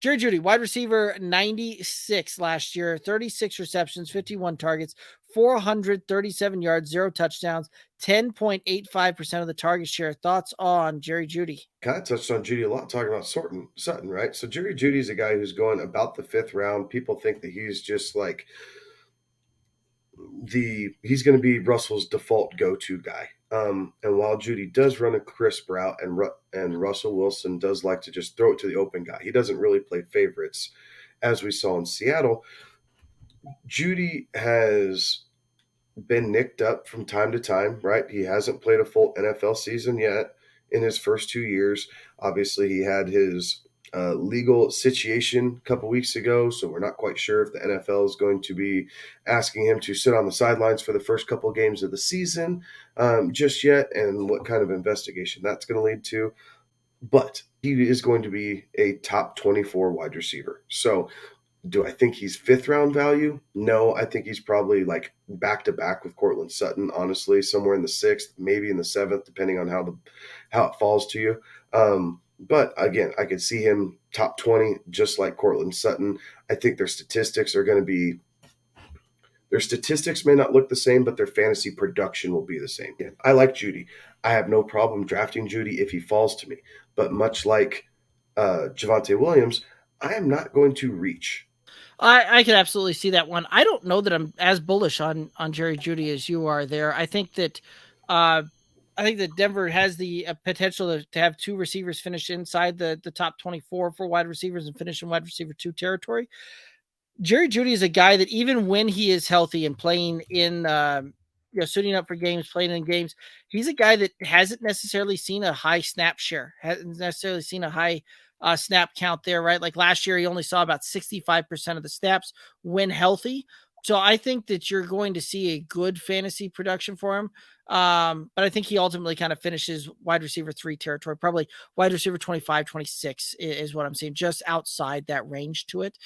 Jerry Jeudy, wide receiver, 96 last year, 36 receptions, 51 targets, 437 yards, 0 touchdowns, 10.85% of the target share. Thoughts on Jerry Jeudy? Kind of touched on Jeudy a lot, talking about Sutton, right? So Jerry Judy's a guy who's going about the fifth round. People think that he's just like he's going to be Russell's default go-to guy. And while Jeudy does run a crisp route, and Russell Wilson does like to just throw it to the open guy, he doesn't really play favorites, as we saw in Seattle. Jeudy has been nicked up from time to time, right? He hasn't played a full NFL season yet in his first 2 years. Obviously, he had his legal situation a couple weeks ago, so we're not quite sure if the NFL is going to be asking him to sit on the sidelines for the first couple games of the season just yet, and what kind of investigation that's going to lead to. But he is going to be a top 24 wide receiver. So do I think he's fifth round value? No, I think he's probably like back to back with Cortland Sutton, honestly, somewhere in the sixth, maybe in the seventh, depending on how it falls to you. But again, I could see him top 20, just like Cortland Sutton. I think their statistics may not look the same, but their fantasy production will be the same. Yeah, I like Jeudy. I have no problem drafting Jeudy if he falls to me. But much like Javonte Williams, I am not going to reach. I could absolutely see that one. I don't know that I'm as bullish on Jerry Jeudy as you are there. Uh, I think that Denver has the potential to have two receivers finish inside the top 24 for wide receivers and finish in wide receiver 2 territory. Jerry Jeudy is a guy that even when he is healthy and playing in, suiting up for games, playing in games, he's a guy that hasn't necessarily seen a high snap share, hasn't necessarily seen a high snap count there, right? Like last year, he only saw about 65% of the snaps when healthy. So I think that you're going to see a good fantasy production for him. But I think he ultimately kind of finishes wide receiver 3 territory, probably wide receiver 25, 26 is what I'm seeing, just outside that range to it.